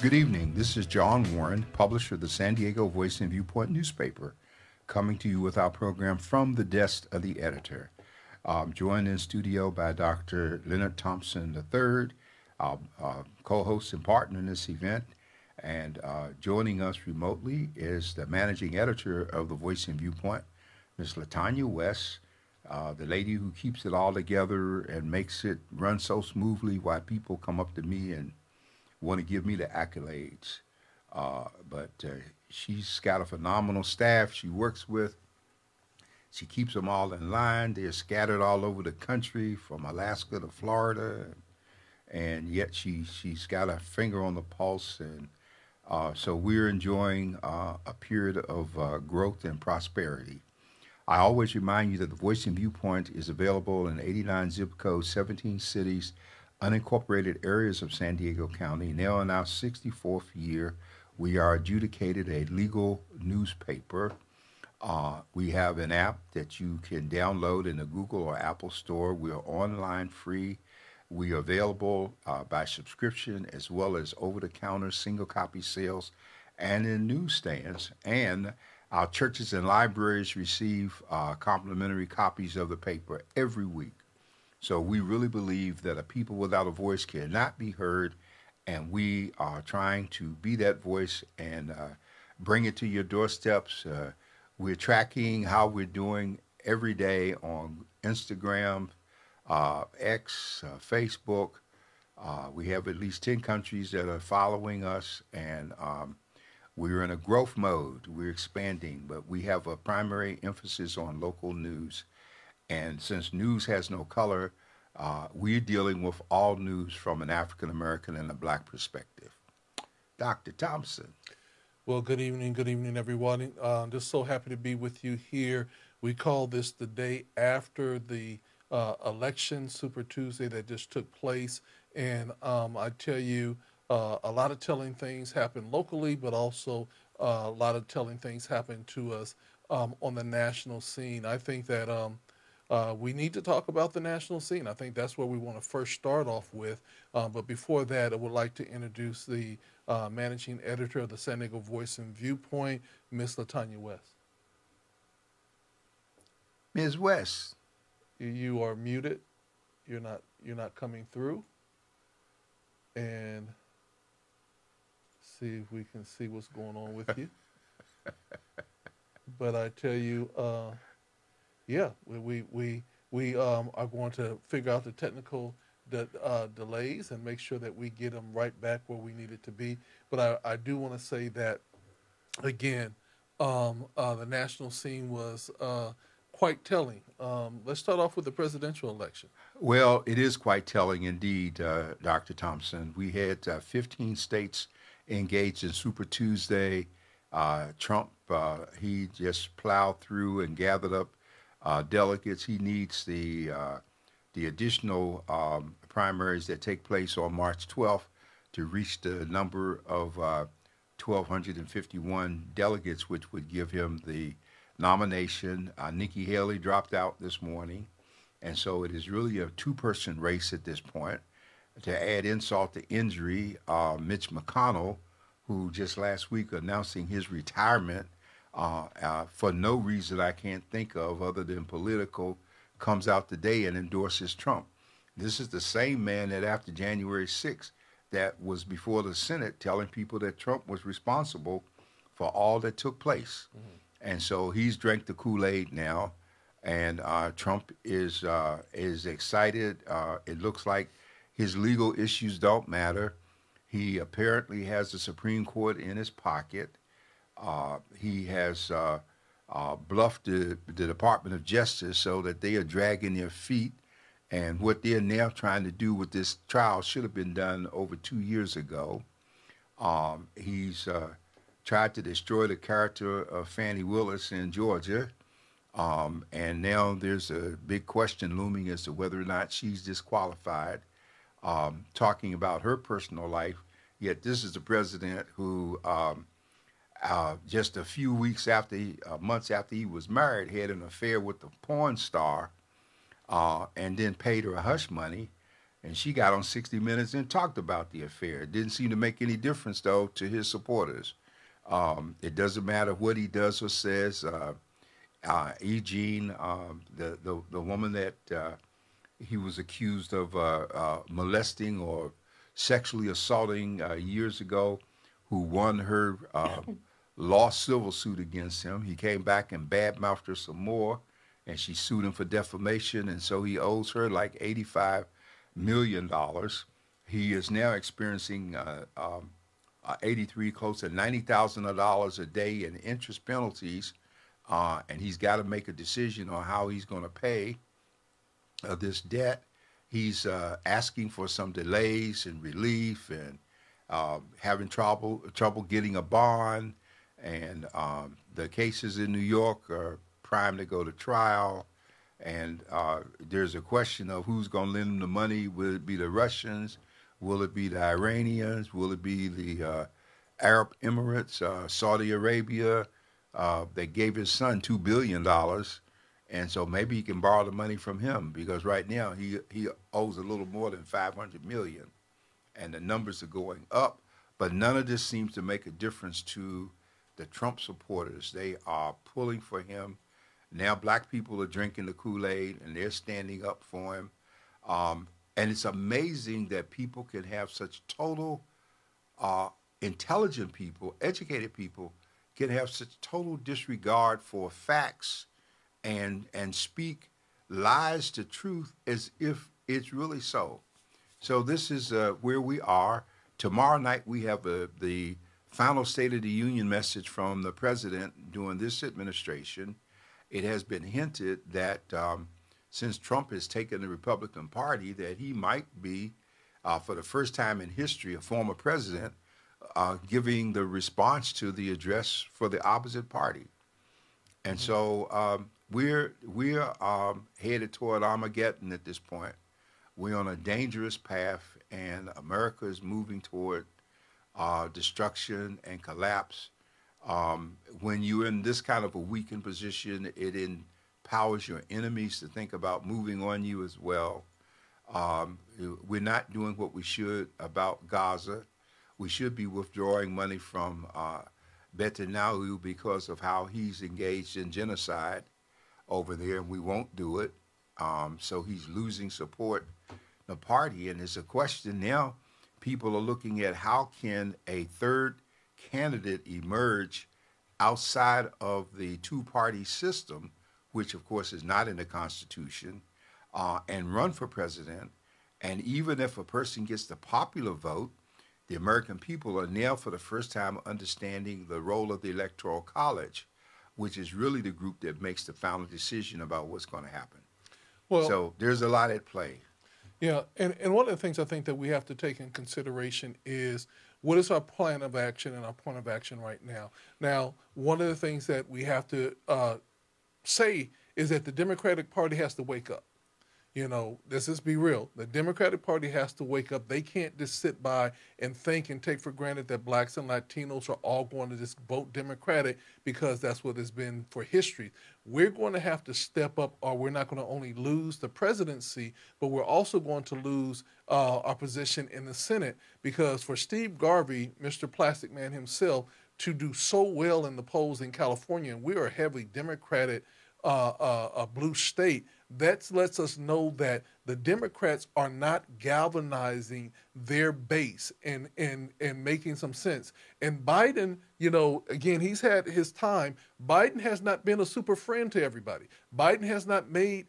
Good evening. This is John Warren, publisher of the San Diego Voice and Viewpoint newspaper, coming to you with our program From the Desk of the Editor. I'm joined in studio by Dr. Leonard Thompson III, our co-host and partner in this event. And joining us remotely is the managing editor of the Voice and Viewpoint, Ms. Latanya West, the lady who keeps it all together and makes it run so smoothly while people come up to me and want to give me the accolades. But she's got a phenomenal staff she works with. She keeps them all in line. They're scattered all over the country, from Alaska to Florida, and yet she's got a finger on the pulse. And so we're enjoying a period of growth and prosperity. I always remind you that the Voice and Viewpoint is available in 89 zip codes, 17 cities, unincorporated areas of San Diego County. Now in our 64th year, we are adjudicated a legal newspaper. We have an app that you can download in the Google or Apple store. We are online free. We are available by subscription as well as over-the-counter single copy sales and in newsstands. And our churches and libraries receive complimentary copies of the paper every week. So we really believe that a people without a voice cannot be heard, and we are trying to be that voice and bring it to your doorsteps. We're tracking how we're doing every day on Instagram, X, Facebook. We have at least 10 countries that are following us, and we're in a growth mode. We're expanding, but we have a primary emphasis on local news. And since news has no color, we're dealing with all news from an African American and a Black perspective. Dr. Thompson. Well, good evening, everyone. Just so happy to be with you here. We call this the day after the election, Super Tuesday, that just took place. And I tell you, a lot of telling things happen locally, but also a lot of telling things happen to us on the national scene. I think that we need to talk about the national scene. I think that's where we want to first start off with. But before that, I would like to introduce the managing editor of the San Diego Voice and Viewpoint, Ms. Latanya West. Ms. West. You are muted. You're not coming through. And see if we can see what's going on with you. But I tell you, yeah, we are going to figure out the technical delays and make sure that we get them right back where we need it to be. But I do want to say that, again, the national scene was quite telling. Let's start off with the presidential election. Well, it is quite telling indeed, Dr. Thompson. We had 15 states engaged in Super Tuesday. Trump, he just plowed through and gathered up delegates. He needs the additional primaries that take place on March 12th to reach the number of 1,251 delegates, which would give him the nomination. Nikki Haley dropped out this morning, and so it is really a two-person race at this point. To add insult to injury, Mitch McConnell, who just last week announcing his retirement for no reason I can't think of other than political, comes out today and endorses Trump. This is the same man that after January 6th that was before the Senate telling people that Trump was responsible for all that took place. Mm-hmm. And so he's drank the Kool-Aid now, and Trump is excited. It looks like his legal issues don't matter. He apparently has the Supreme Court in his pocket. He has bluffed the Department of Justice so that they are dragging their feet. And what they're now trying to do with this trial should have been done over 2 years ago. He's tried to destroy the character of Fani Willis in Georgia. And now there's a big question looming as to whether or not she's disqualified, talking about her personal life. Yet this is the president who just a few weeks after, months after he was married, had an affair with the porn star and then paid her hush money. And she got on 60 Minutes and talked about the affair. It didn't seem to make any difference, though, to his supporters. It doesn't matter what he does or says. E. Jean, the woman that he was accused of molesting or sexually assaulting years ago, who won her lost civil suit against him. He came back and badmouthed her some more, and she sued him for defamation, and so he owes her like $85 million. He is now experiencing 83, close to $90,000 a day in interest penalties, and he's got to make a decision on how he's going to pay this debt. He's asking for some delays and relief, and having trouble getting a bond, and the cases in New York are primed to go to trial. And there's a question of who's going to lend him the money. Will it be the Russians? Will it be the Iranians? Will it be the Arab Emirates, Saudi Arabia? They gave his son $2 billion, and so maybe he can borrow the money from him, because right now he owes a little more than 500 million, and the numbers are going up. But none of this seems to make a difference to the Trump supporters. They are pulling for him. Now black people are drinking the Kool-Aid, and they're standing up for him. And it's amazing that people can have such total, intelligent people, educated people, can have such total disregard for facts and speak lies to truth as if it's really so. So this is where we are. Tomorrow night we have the final State of the Union message from the president during this administration. It has been hinted that since Trump has taken the Republican Party, that he might be, for the first time in history, a former president giving the response to the address for the opposite party. And so we're headed toward Armageddon at this point. We're on a dangerous path, and America is moving toward destruction and collapse. When you're in this kind of a weakened position, it empowers your enemies to think about moving on you as well. We're not doing what we should about Gaza. We should be withdrawing money from Netanyahu because of how he's engaged in genocide over there, and we won't do it. So he's losing support in the party, and it's a question now. People are looking at how can a third candidate emerge outside of the two-party system, which of course is not in the Constitution, and run for president. And even if a person gets the popular vote, the American people are now for the first time understanding the role of the Electoral College, which is really the group that makes the final decision about what's going to happen. Well, so there's a lot at play. Yeah, and one of the things I think that we have to take in consideration is what is our plan of action and our point of action right now. Now, one of the things that we have to say is that the Democratic Party has to wake up. You know, let's just be real. The Democratic Party has to wake up. They can't just sit by and think and take for granted that blacks and Latinos are all going to just vote Democratic because that's what it's been for history. We're going to have to step up, or we're not going to only lose the presidency, but we're also going to lose our position in the Senate, because for Steve Garvey, Mr. Plastic Man himself, to do so well in the polls in California, and we are a heavily Democratic a blue state, that lets us know that the Democrats are not galvanizing their base and making some sense. And Biden, you know, again, he's had his time. Biden has not been a super friend to everybody. Biden has not made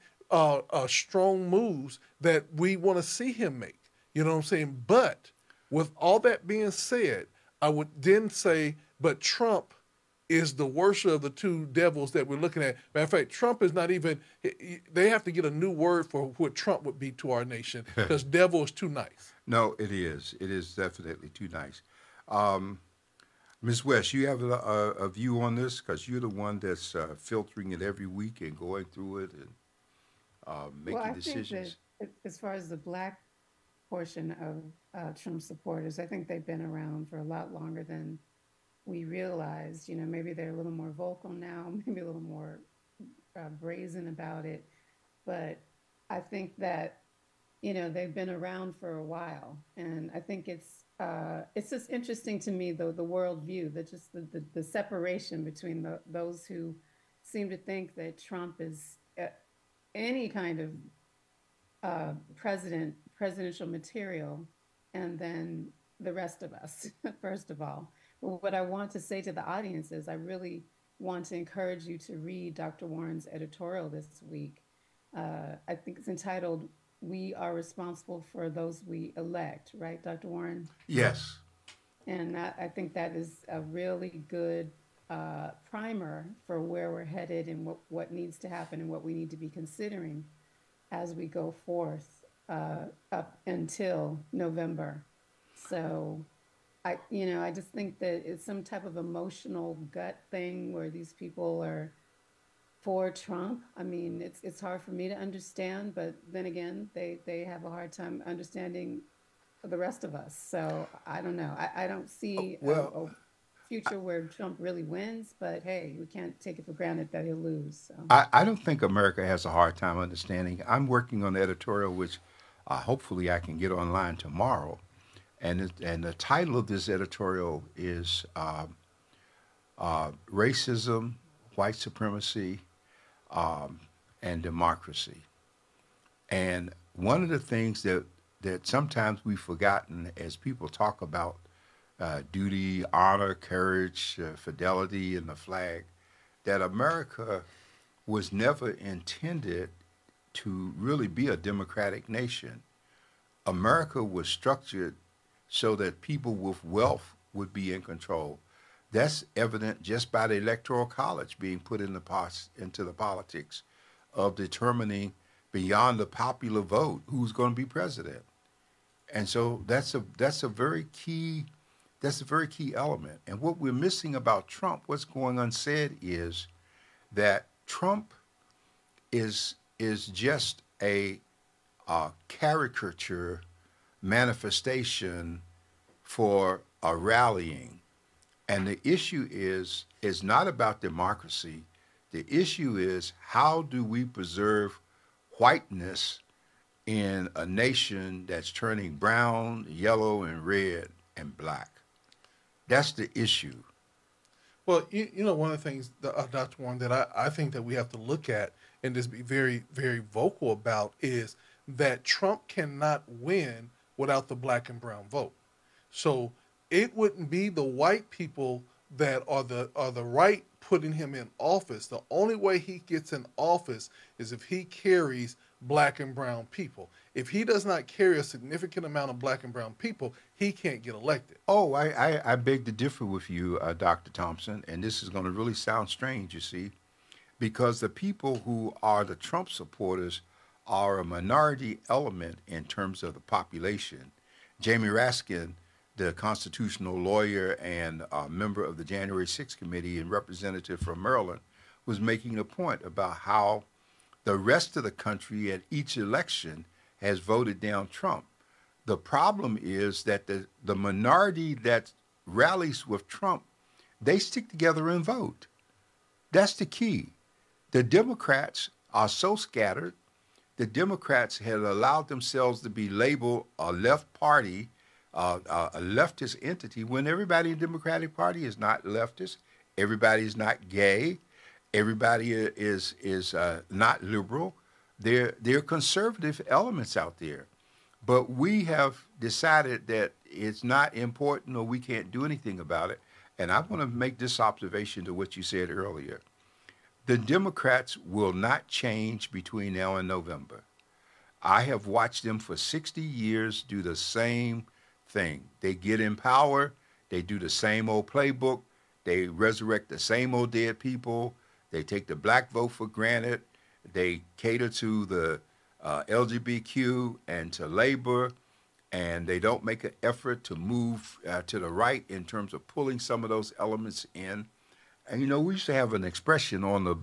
strong moves that we want to see him make. You know what I'm saying? But with all that being said, I would then say, but Trump is the worst of the two devils that we're looking at. Matter of fact, Trump is not even, they have to get a new word for what Trump would be to our nation, because devil is too nice. No, it is. It is definitely too nice. Ms. West, you have a view on this, because you're the one that's filtering it every week and going through it and making decisions. Think that as far as the black portion of Trump supporters, I think they've been around for a lot longer than we realized. You know, maybe they're a little more vocal now, maybe a little more brazen about it. But I think that they've been around for a while, and I think it's just interesting to me, though, the worldview, that just the separation between those who seem to think that Trump is any kind of presidential material, and then the rest of us, first of all. But what I want to say to the audience is I really want to encourage you to read Dr. Warren's editorial this week. I think it's entitled, "We Are Responsible for Those We Elect," right, Dr. Warren? Yes. And I think that is a really good primer for where we're headed and what needs to happen and what we need to be considering as we go forth up until November. So I just think that it's some type of emotional gut thing where these people are for Trump. I mean, it's hard for me to understand, but then again, they have a hard time understanding the rest of us. So I don't know. I don't see a Well, future where Trump really wins, but hey, we can't take it for granted that he'll lose. So I don't think America has a hard time understanding. I'm working on the editorial, which hopefully I can get online tomorrow. And the title of this editorial is Racism, White Supremacy, and Democracy. And one of the things that sometimes we've forgotten as people talk about duty, honor, courage, fidelity, and the flag, that America was never intended to really be a democratic nation. America was structured so that people with wealth would be in control. That's evident just by the Electoral College being put in into the politics of determining beyond the popular vote who's going to be president. And so that's a very key element. And what we're missing about Trump, what's going unsaid, is that Trump is just a caricature manifestation for a rallying. And the issue is not about democracy. The issue is, how do we preserve whiteness in a nation that's turning brown, yellow, and red and black? That's the issue. Well, one of the things, Dr. Warren, that I think that we have to look at and just be very, very vocal about is that Trump cannot win without the black and brown vote. So it wouldn't be the white people that are the right putting him in office. The only way he gets in office is if he carries black and brown people. If he does not carry a significant amount of black and brown people, he can't get elected. Oh, I beg to differ with you, Dr. Thompson, and this is going to really sound strange, you see, because the people who are the Trump supporters are a minority element in terms of the population. Jamie Raskin, the constitutional lawyer and member of the January 6th committee and representative from Maryland, was making a point about how the rest of the country at each election has voted down Trump. The problem is that the minority that rallies with Trump, they stick together and vote. That's the key. The Democrats are so scattered. The Democrats had allowed themselves to be labeled a left party, a leftist entity, when everybody in the Democratic Party is not leftist. Everybody is not gay. Everybody is not liberal. There are conservative elements out there. But we have decided that it's not important or we can't do anything about it. And I want to make this observation to what you said earlier. The Democrats will not change between now and November. I have watched them for 60 years do the same thing. They get in power, they do the same old playbook, they resurrect the same old dead people, they take the black vote for granted, they cater to the LGBTQ and to labor, and they don't make an effort to move to the right in terms of pulling some of those elements in. And we used to have an expression on the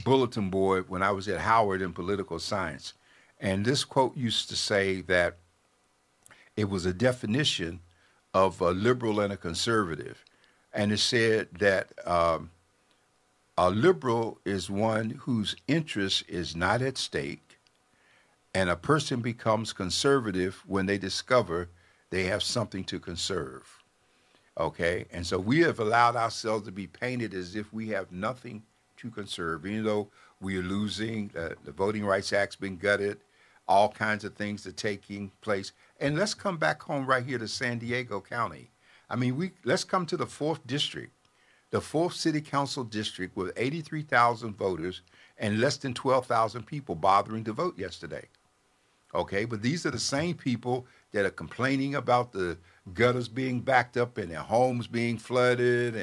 bulletin board when I was at Howard in political science. And this quote used to say that it was a definition of a liberal and a conservative. And it said that a liberal is one whose interest is not at stake, And a person becomes conservative when they discover they have something to conserve. Okay? And so we have allowed ourselves to be painted as if we have nothing to conserve, even though we are losing, the Voting Rights Act's been gutted, all kinds of things are taking place. And let's come back home right here to San Diego County. I mean, let's come to the fourth district, the fourth city council district with 83,000 voters and less than 12,000 people bothering to vote yesterday. Okay, but these are the same people that are complaining about the gutters being backed up and their homes being flooded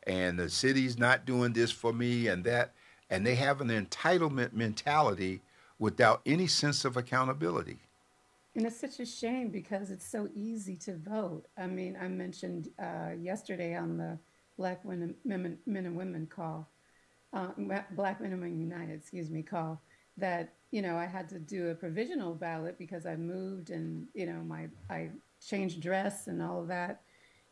and the city's not doing this for me and that, and they have an entitlement mentality without any sense of accountability. And it's such a shame because it's so easy to vote. I mean, I mentioned yesterday on the Black Men and Women call, Black Men and Women United, excuse me, call, that, you know, I had to do a provisional ballot because I moved and, you know, I changed dress and all of that.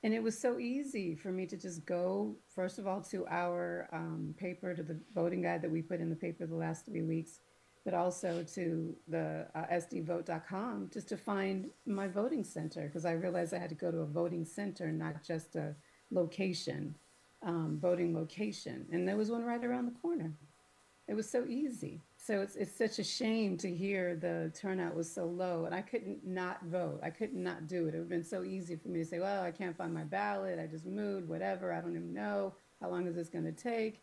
And it was so easy for me to just go, first of all, to our paper, to the voting guide that we put in the paper the last 3 weeks, but also to the sdvote.com just to find my voting center, because I realized I had to go to a voting center, not just a location, voting location. And there was one right around the corner. It was so easy. So it's such a shame to hear the turnout was so low, and I couldn't not vote. I could not do it. It would have been so easy for me to say, well, I can't find my ballot. I just moved, whatever. I don't even know. How long is this going to take?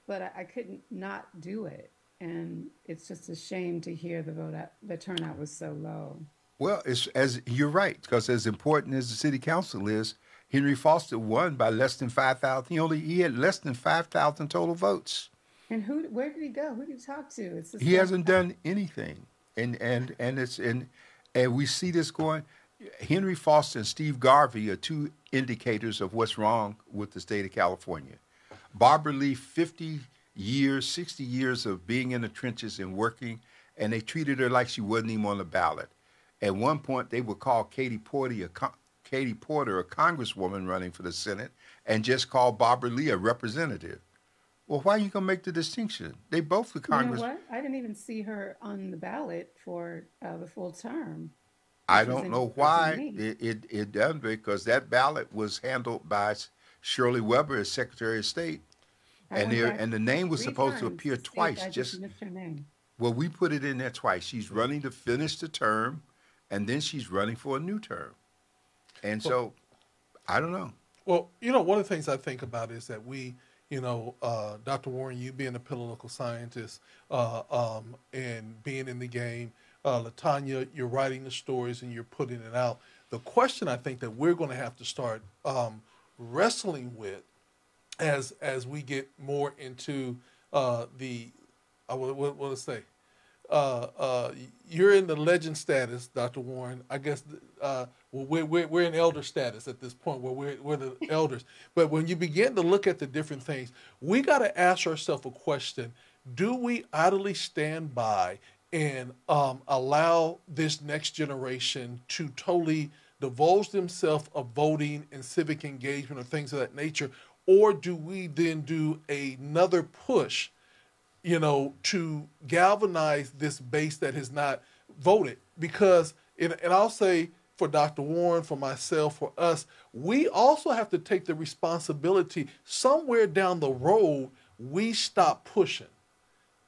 But I couldn't not do it. And it's just a shame to hear the turnout was so low. Well, it's as you're right, because as important as the city council is, Henry Foster won by less than 5,000. He had less than 5,000 total votes. And where did he go? Who did he talk to? It's just He like, hasn't done anything, and we see this going. Henry Foster and Steve Garvey are two indicators of what's wrong with the state of California. Barbara Lee, 50 years, 60 years of being in the trenches and working, and they treated her like she wasn't even on the ballot. At one point, they would call Katie Porter a congresswoman running for the Senate, and just call Barbara Lee a representative. Well, why are you going to make the distinction? They both were you know Congress. what? I didn't even see her on the ballot for the full term, I which was don't know interesting to why me. it done, because that ballot was handled by Shirley Weber as Secretary of State, I went back and the name was three supposed to times appear to see if twice. I just Just missed her name. well, we put it in there twice. She's running to finish the term, and then she's running for a new term. And Well, so, I don't know. well, you know, one of the things I think about is that Dr. Warren, you being a political scientist and being in the game, Latanya, you're writing the stories and you're putting it out. The question I think that we're going to have to start wrestling with as we get more into what will it say? Uh, uh, you're in the legend status, Dr. Warren. I guess we're in elder status at this point where we're the elders. But when you begin to look at the different things, we got to ask ourselves a question: do we idly stand by and allow this next generation to totally divulge themselves of voting and civic engagement or things of that nature, or do we then do another push, to galvanize this base that has not voted? Because, and I'll say for Dr. Warren, for myself, for us, we also have to take the responsibility. Somewhere down the road, we stop pushing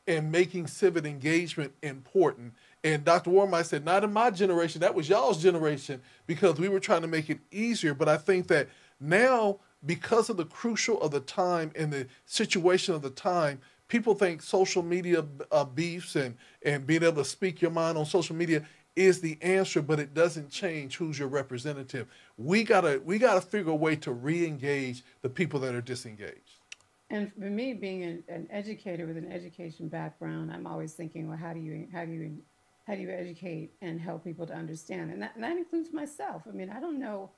and making civic engagement important. And Dr. Warren might say, not in my generation, that was y'all's generation, because we were trying to make it easier. But I think that now, because of the crucial of the time and the situation of the time, people think social media beefs and being able to speak your mind on social media is the answer, but it doesn't change who's your representative. We gotta figure a way to re-engage the people that are disengaged. And for me, being an educator with an education background, I'm always thinking, well, how do you educate and help people to understand? And that includes myself. I mean, I don't know,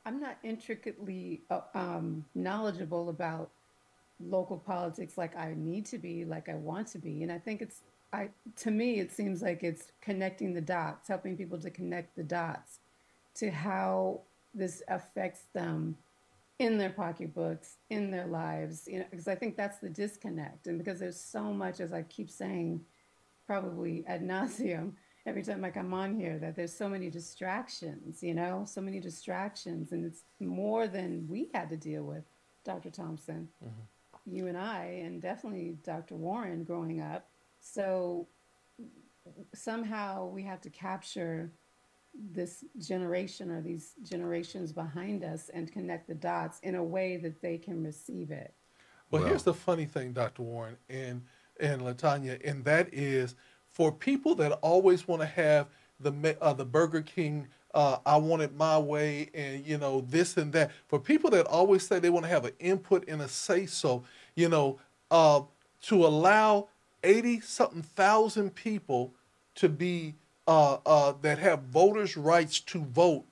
I'm not intricately knowledgeable about local politics like I need to be, like I want to be. And I think to me, it seems like it's connecting the dots, helping people to connect the dots to how this affects them in their pocketbooks, in their lives, because I think that's the disconnect. And because there's so much, as I keep saying, probably ad nauseum, every time I come on here that there's so many distractions, so many distractions, and it's more than we had to deal with, Dr. Thompson, you and I, and definitely Dr. Warren growing up. So somehow we have to capture this generation or these generations behind us and connect the dots in a way that they can receive it. Well, Well, here's the funny thing, Dr. Warren and Latanya, and that is for people that always want to have the Burger King, I want it my way, and this and that. For people that always say they want to have an input and a say so, to allow 80 something thousand people to be that have voters' rights to vote,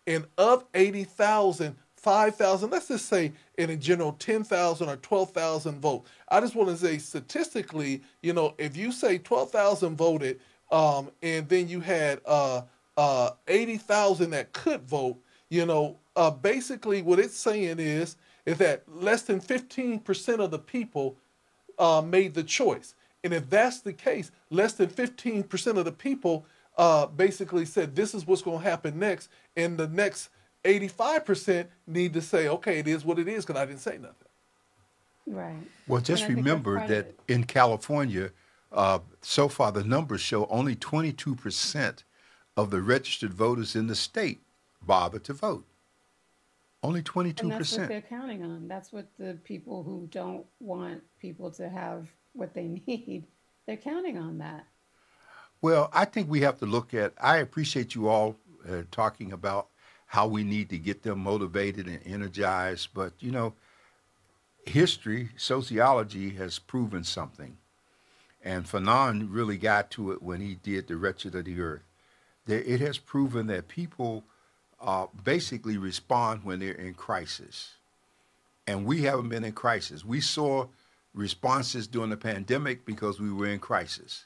and of 80,000, 5,000, let's just say in a general 10,000 or 12,000 vote. I just want to say statistically, if you say 12,000 voted, and then you had 80,000 that could vote, basically what it's saying is that less than 15% of the people made the choice. And if that's the case, less than 15% of the people basically said this is what's going to happen next, and the next 85% need to say, okay, it is what it is because I didn't say nothing. Right. well, just And I think that's remember part of that it. in California, so far the numbers show only 22% of the registered voters in the state bother to vote. Only And that's what 22%. they're counting on. That's what the people who don't want people to have what they need, they're counting on that. Well, I think we have to look at, I appreciate you all talking about how we need to get them motivated and energized, but history, sociology has proven something. And Fanon really got to it when he did The Wretched of the Earth. It has proven that people basically respond when they're in crisis. And we haven't been in crisis. We saw responses during the pandemic because we were in crisis.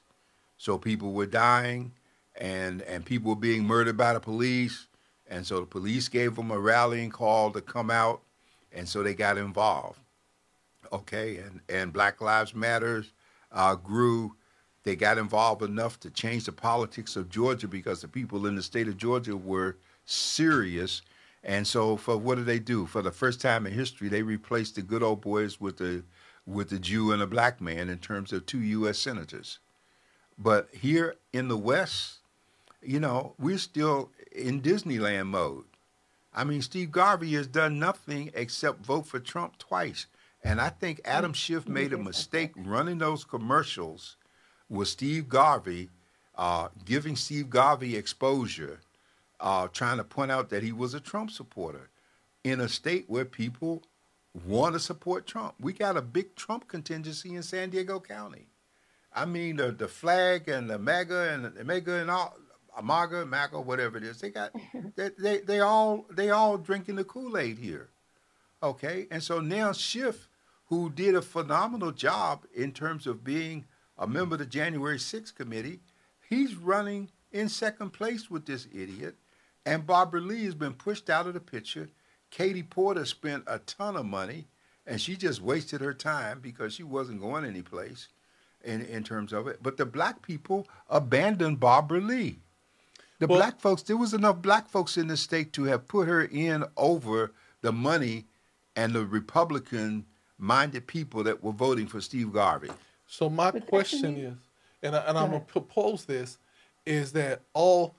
So people were dying and people were being murdered by the police. And so the police gave them a rallying call to come out. And so they got involved. Okay. And Black Lives Matters grew. They got involved enough to change the politics of Georgia because the people in the state of Georgia were serious. And so for what did they do? For the first time in history, they replaced the good old boys with the Jew and a black man in terms of 2 U.S. senators. But here in the West, we're still in Disneyland mode. I mean, Steve Garvey has done nothing except vote for Trump twice. And I think Adam Schiff He made a did that. mistake running those commercials with Steve Garvey, giving Steve Garvey exposure, trying to point out that he was a Trump supporter in a state where people want to support Trump. We got a big Trump contingency in San Diego County. I mean, the flag and the MAGA and all, MAGA, whatever it is, they all drinking the Kool-Aid here. Okay, and so now Schiff, who did a phenomenal job in terms of being a member of the January 6th committee, he's running in second place with this idiot. And Barbara Lee has been pushed out of the picture. Katie Porter spent a ton of money, and she just wasted her time because she wasn't going anyplace in terms of it. But the black people abandoned Barbara Lee. The Well, black folks, there was enough black folks in the state to have put her in over the money and the Republican-minded people that were voting for Steve Garvey. so my But that's question is, and go I'm gonna ahead. propose this, is that all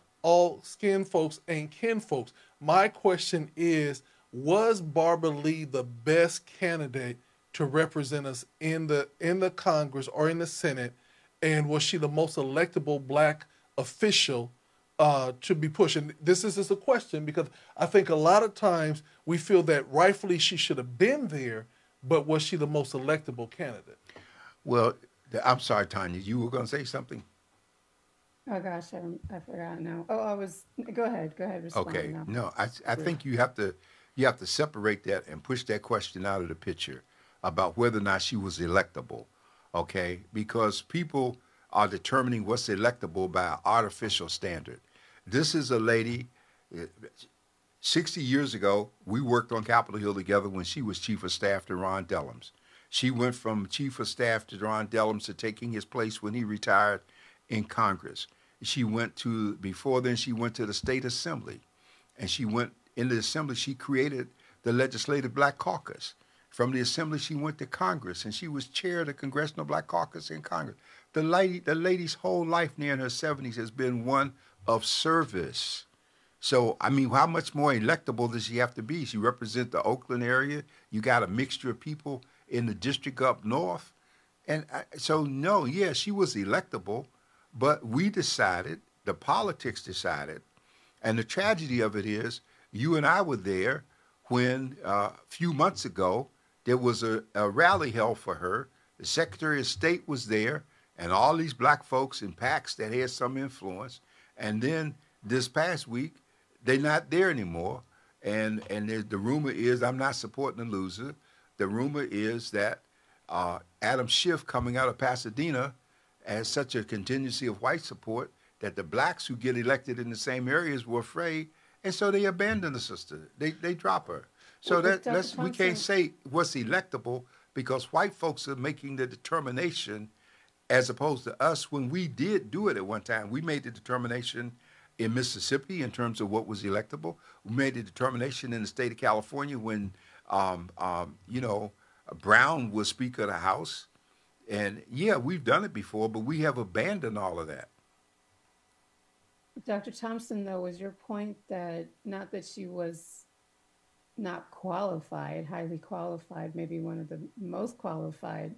skin folks ain't kin folks. My question is, was Barbara Lee the best candidate to represent us in the Congress or in the Senate, and was she the most electable black official to be pushed? And this is just a question because I think a lot of times we feel that rightfully she should have been there, but was she the most electable candidate? Well, I'm sorry, Tanya, you were going to say something? Oh gosh, I forgot now. Oh, go ahead, respond Okay, now. no, I think you have to separate that and push that question out of the picture about whether or not she was electable, okay? Because people are determining what's electable by an artificial standard. This is a lady, 60 years ago, we worked on Capitol Hill together when she was chief of staff to Ron Dellums. She went from chief of staff to Ron Dellums to taking his place when he retired in Congress. she went to, before then, she went to the state assembly. And she went in the assembly, she created the Legislative Black Caucus. From the assembly, she went to Congress, and she was chair of the Congressional Black Caucus in Congress. The lady's whole life, near in her 70s, has been one of service. So, I mean, how much more electable does she have to be? She represents the Oakland area. You got a mixture of people in the district up north. And so, no, yeah, she was electable, but we decided, the politics decided, and the tragedy of it is, you and I were there when a few months ago, there was a rally held for her. The Secretary of State was there, and all these black folks in PACs that had some influence. And then this past week, they're not there anymore. And the rumor is, I'm not supporting the loser. The rumor is that Adam Schiff, coming out of Pasadena, has such a contingency of white support that the blacks who get elected in the same areas were afraid, and so they abandon the sister. They drop her. So we can't say what's electable, because white folks are making the determination, as opposed to us when we did do it at one time. We made the determination in Mississippi in terms of what was electable. We made the determination in the state of California when, Brown was Speaker of the House. And yeah, we've done it before, but we have abandoned all of that. Dr. Thompson, though, was your point that not that she was not qualified, highly qualified, maybe one of the most qualified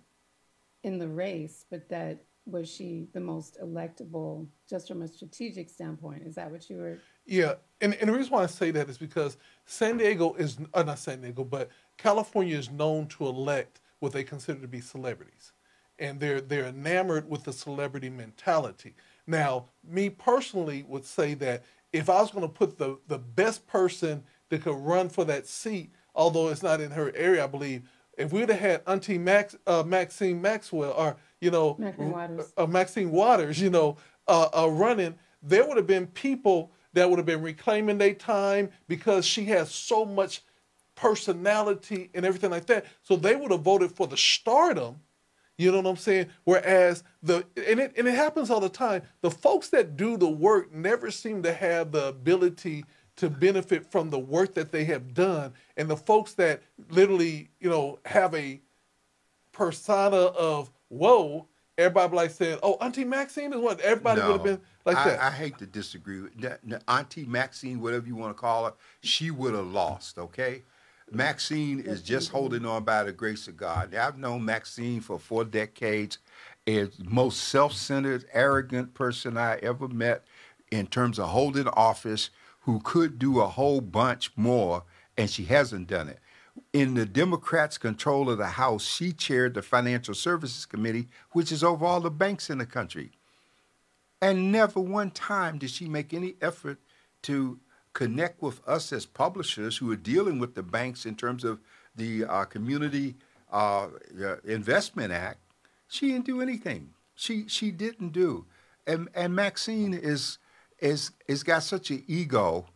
in the race, but that was she the most electable just from a strategic standpoint? Is that what you were? Yeah, and the reason why I say that is because San Diego is, not San Diego, but California is known to elect what they consider to be celebrities. And they're enamored with the celebrity mentality. Now, me personally would say that if I was going to put the best person that could run for that seat, although it's not in her area, I believe, if we'd have had Auntie Maxine Maxwell, or Maxine Waters, running, there would have been people that would have been reclaiming their time because she has so much personality and everything like that. So they would have voted for the stardom. You know what I'm saying? Whereas it happens all the time. The folks that do the work never seem to have the ability to benefit from the work that they have done. And the folks that literally, have a persona of, whoa, everybody like saying, oh, Auntie Maxine is what? Everybody would have been like that. I hate to disagree with Auntie Maxine, whatever you want to call her, she would have lost, okay? Maxine is just holding on by the grace of God. I've known Maxine for 4 decades. Is the most self-centered, arrogant person I ever met in terms of holding office, who could do a whole bunch more, and she hasn't done it. In the Democrats' control of the House, she chaired the Financial Services Committee, which is over all the banks in the country. And never one time did she make any effort to connect with us as publishers who are dealing with the banks in terms of the Community Investment Act. She didn't do anything. She didn't do. And Maxine is got such an ego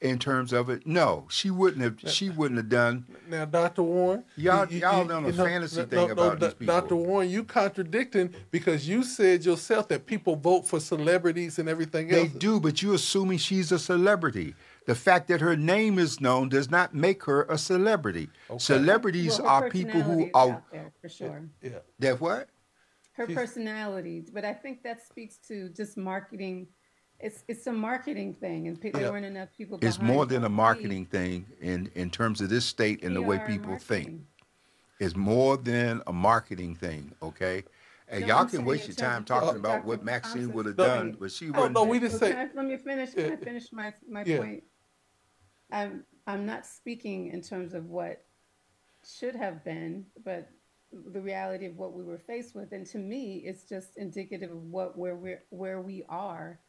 in terms of it. No, she wouldn't have done. Now, Dr. Warren, y'all know the fantasy thing about these people. Dr. Warren, you contradicting, because you said yourself that people vote for celebrities and everything else. They do, but you're assuming she's a celebrity. The fact that her name is known does not make her a celebrity. Okay. Celebrities are people who are out there, for sure. Yeah. That what? Her personality, but I think that speaks to just marketing. It's a marketing thing, and there weren't enough people behind. It's more than a marketing thing in terms of this state and the way people think. It's more than a marketing thing, okay? And y'all can waste your time talking about what Maxine would have done, but she wouldn't. No, we just say. Let me finish. Can I finish my point? I'm not speaking in terms of what should have been, but the reality of what we were faced with. And to me, it's just indicative of where we are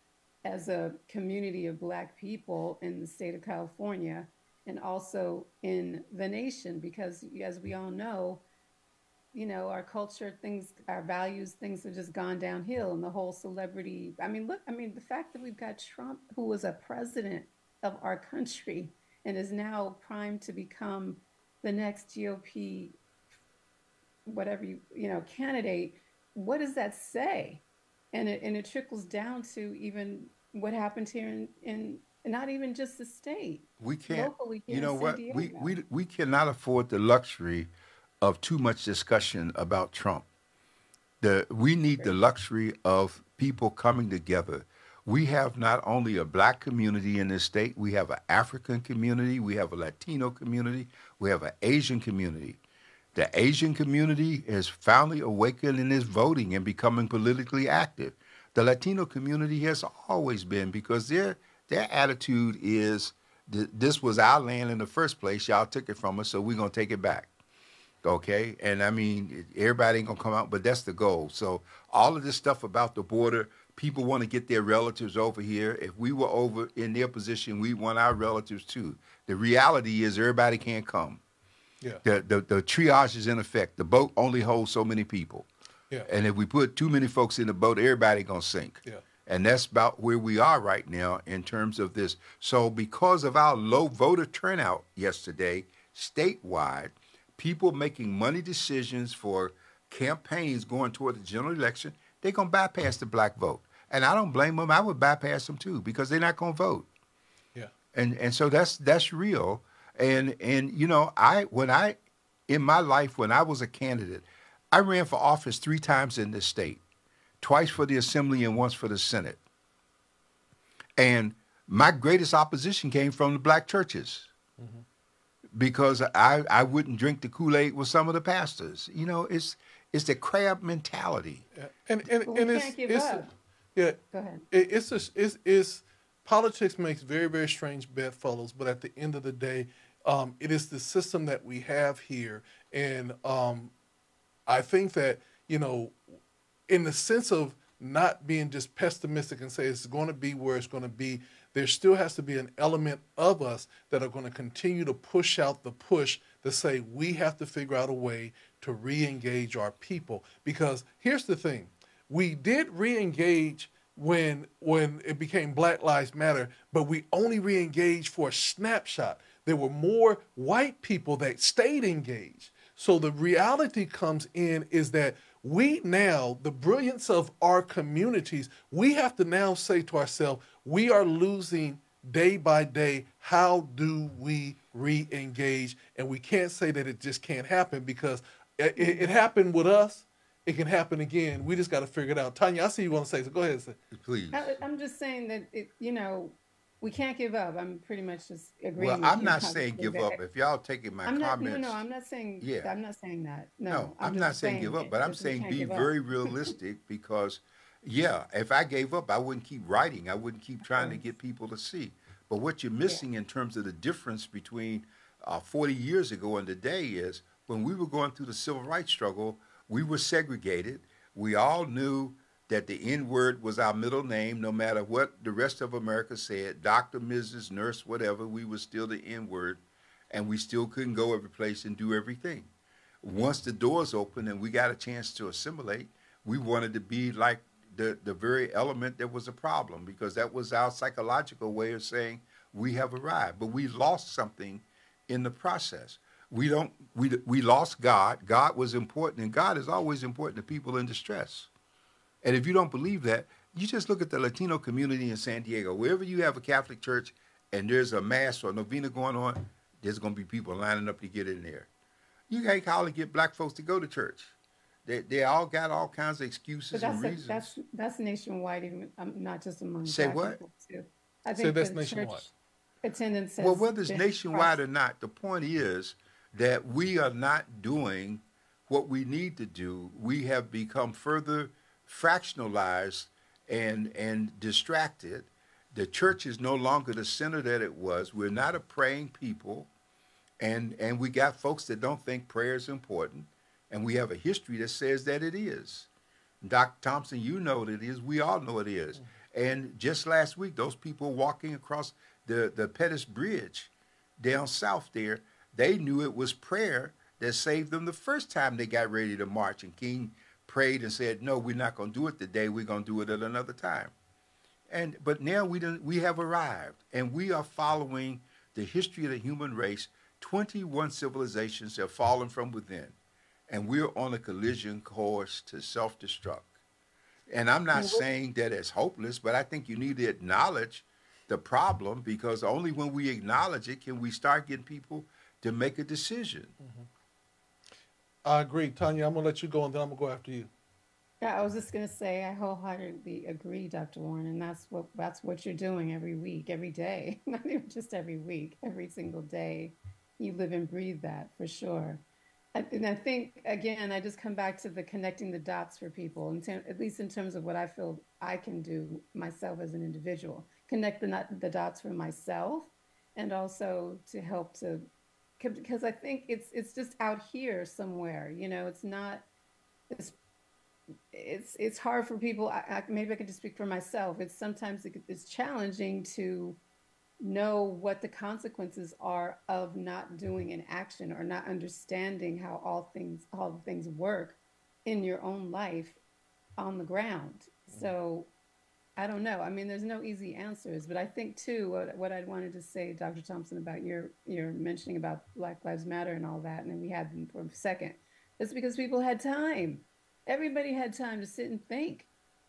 as a community of Black people in the state of California, and also in the nation, because as we all know, our culture, our values, things have just gone downhill, and the whole celebrity. The fact that we've got Trump, who was a president of our country and is now primed to become the next GOP, whatever candidate. What does that say? and it trickles down to even what happened here in not even just the state, We can't, locally you here in know San what? Diego. We cannot afford the luxury of too much discussion about Trump. We need the Right. luxury of people coming together. We have not only a black community in this state, we have an African community, we have a Latino community, we have an Asian community. The Asian community has finally awakened and is voting and becoming politically active. The Latino community has always been, because their attitude is this was our land in the first place. Y'all took it from us, so we're gonna take it back. Okay, and I mean everybody ain't gonna come out, but that's the goal. So all of this stuff about the border, people want to get their relatives over here. If we were over in their position, we want our relatives too. The reality is everybody can't come. Yeah. The triage is in effect. The boat only holds so many people, Yeah. and if we put too many folks in the boat, everybody gonna sink. Yeah. And that's about where we are right now in terms of this. So because of our low voter turnout yesterday, statewide, people making money decisions for campaigns going toward the general election, they're going to bypass the black vote. And I don't blame them. I would bypass them too, because they're not going to vote. Yeah. And so that's real. And you know, in my life when I was a candidate, I ran for office 3 times in this state, twice for the assembly and once for the Senate. And my greatest opposition came from the black churches, because I wouldn't drink the Kool-Aid with some of the pastors. You know, it's the crab mentality. Yeah. But we And can't give it's up. yeah. Go ahead. It's just it's politics makes very, very strange bedfellows, but at the end of the day, it is the system that we have here, and I think that, you know, in the sense of not being just pessimistic and say it's going to be where it's going to be, there still has to be an element of us that are going to continue to push out the push to say we have to figure out a way to re-engage our people. Because here's the thing, we did re-engage when it became Black Lives Matter, but we only re-engaged for a snapshot. There were more white people that stayed engaged. So the reality comes in is that we now, the brilliance of our communities, we have to now say to ourselves, we are losing day by day. How do we re-engage? And we can't say that it just can't happen, because it happened with us. It can happen again. We just got to figure it out. Tanya, I see you want to say, so go ahead and say. Please. I'm just saying that you know, we can't give up. I'm pretty much just agreeing Well, with I'm you. not saying give up. If y'all taking my I'm not. comments, No, I'm not saying. yeah. I'm not saying that. No, No, I'm just not saying give up, but I'm that we saying can't be give up. very realistic, because, yeah, if I gave up, I wouldn't keep writing. I wouldn't keep trying to course. get people to see. But what you're Yeah. missing in terms of the difference between 40 years ago and today is when we were going through the civil rights struggle, we were segregated. We all knew that the N word was our middle name, no matter what the rest of America said, doctor, Mrs., nurse, whatever, we were still the N word, and we still couldn't go every place and do everything. Once the doors opened and we got a chance to assimilate, we wanted to be like the very element that was a problem, because that was our psychological way of saying we have arrived. But we lost something in the process. We lost God. God was important, and God is always important to people in distress. And if you don't believe that, you just look at the Latino community in San Diego. Wherever you have a Catholic church and there's a mass or novena going on, there's going to be people lining up to get in there. You can't hardly get black folks to go to church. They all got all kinds of excuses But and reasons. that's nationwide, even not just among Say Black what? people too. I Say think that's the nationwide. church attendance Well, has whether it's been nationwide or across. not, the point is that we are not doing what we need to do. We have become further fractionalized and distracted. The church is no longer the center that it was. We're not a praying people, and we got folks that don't think prayer is important, and we have a history that says that it is. Dr. Thompson, you know that it is. We all know it is. And just last week, those people walking across the Pettis Bridge down south there, they knew it was prayer that saved them the first time they got ready to march. And King prayed and said, no, we're not going to do it today. We're going to do it at another time. But now we have arrived, and we are following the history of the human race. 21 civilizations have fallen from within, and we're on a collision course to self-destruct. And I'm not And what, saying that it's hopeless, but I think you need to acknowledge the problem, because only when we acknowledge it can we start getting people to make a decision. I agree. Tanya, I'm going to let you go and then I'm going to go after you. yeah, I was just gonna say, I wholeheartedly agree, Dr. Warren, and that's what you're doing every week, every day, not even just every week, every single day. You live and breathe that for sure. And I think again, I just come back to the connecting the dots for people, at least in terms of what I feel I can do myself as an individual, connect the dots for myself, and also to help to, because I think it's just out here somewhere. You know, it's not. It's it's hard for people. Maybe I could just speak for myself. It's sometimes it's challenging to know what the consequences are of not doing an action or not understanding how all the things work in your own life on the ground. So I don't know. I mean, there's no easy answers, but I think too what I wanted to say, Dr. Thompson, about your mentioning about Black Lives Matter and all that, and then we had them for a second. It's because people had time. Everybody had time to sit and think.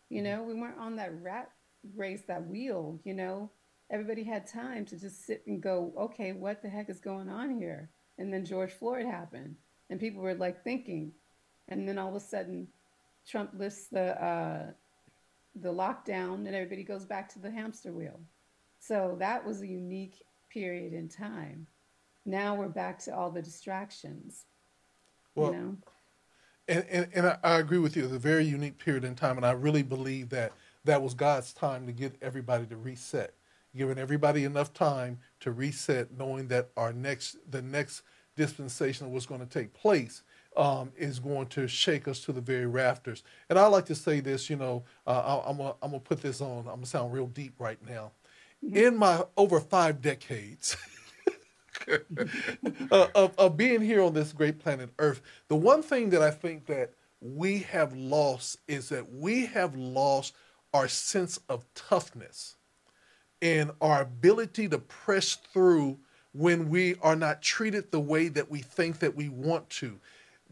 You know, we weren't on that rat race, that wheel. You know, everybody had time to just sit and go, okay, what the heck is going on here? And then George Floyd happened, and people were like thinking, and then all of a sudden, Trump lifts the lockdown, and everybody goes back to the hamster wheel. So that was a unique period in time. Now we're back to all the distractions, you Well, know? and I agree with you. It's a very unique period in time, and I really believe that that was God's time to get everybody to reset, giving everybody enough time to reset, knowing that the next dispensation of what's going to take place is going to shake us to the very rafters. And I like to say this, I'm gonna put this on. I'm gonna sound real deep right now. In my over 5 decades of being here on this great planet Earth, the one thing that I think that we have lost is that we have lost our sense of toughness and our ability to press through when we are not treated the way that we think that we want to.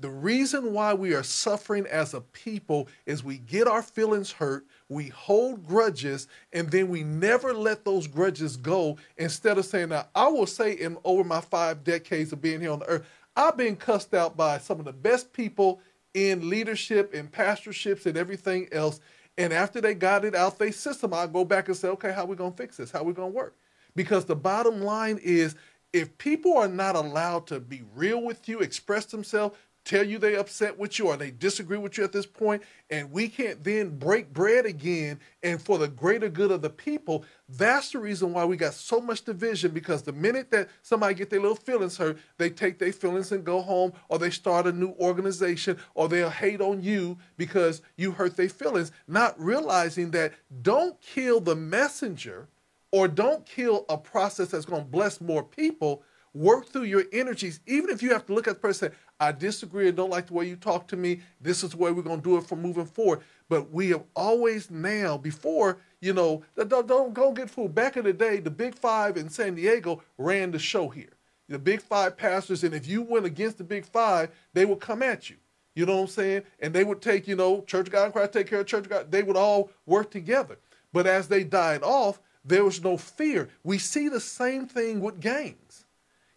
The reason why we are suffering as a people is we get our feelings hurt, we hold grudges, and then we never let those grudges go. Instead of saying, now, I will say in over my 5 decades of being here on the earth, I've been cussed out by some of the best people in leadership and pastorships and everything else. And after they got it out their system, I go back and say, okay, how are we going to fix this? How are we going to work? Because the bottom line is, if people are not allowed to be real with you, express themselves, tell you they upset with you or they disagree with you at this point, and we can't then break bread again and for the greater good of the people, that's the reason why we got so much division, because the minute that somebody get their little feelings hurt, they take their feelings and go home, or they start a new organization, or they'll hate on you because you hurt their feelings, not realizing that don't kill the messenger or don't kill a process that's going to bless more people. Work through your energies, even if you have to look at the person and say, I disagree and don't like the way you talk to me. This is the way we're going to do it from moving forward. But we have always now, before, don't get fooled. Back in the day, the Big Five in San Diego ran the show here. The Big Five pastors, and if you went against the Big Five, they would come at you. You know what I'm saying? And they would take, Church of God in Christ, take care of Church of God. They would all work together. But as they died off, there was no fear. We see the same thing with gangs.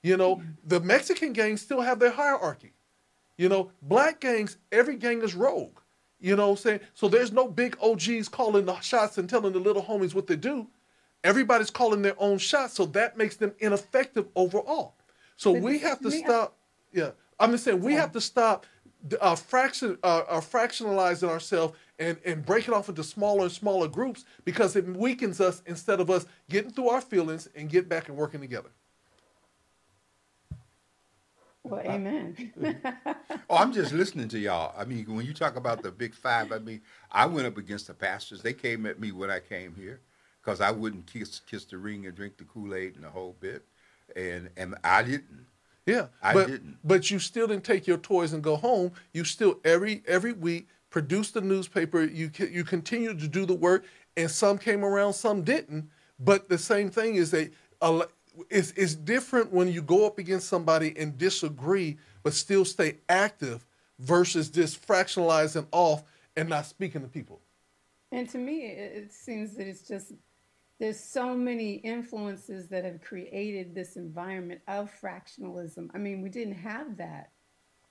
The Mexican gangs still have their hierarchy. Black gangs, every gang is rogue. You know what I'm saying? So there's no big OGs calling the shots and telling the little homies what to do. Everybody's calling their own shots, so that makes them ineffective overall. So we have to stop. Yeah, I'm just saying we have to stop fractionalizing ourselves and breaking off into smaller and smaller groups, because it weakens us instead of us getting through our feelings and get back and working together. Well, amen. Oh, I'm just listening to y'all. I mean, when you talk about the Big Five, I went up against the pastors. They came at me when I came here because I wouldn't kiss the ring and drink the Kool-Aid and the whole bit, and I didn't. Yeah, I didn't. But you still didn't take your toys and go home. You still every week produced the newspaper. You continued to do the work, and some came around, some didn't. But the same thing is that it's different when you go up against somebody and disagree, but still stay active, versus just fractionalizing off and not speaking to people. And to me, it seems that it's just there's so many influences that have created this environment of fractionalism. I mean, we didn't have that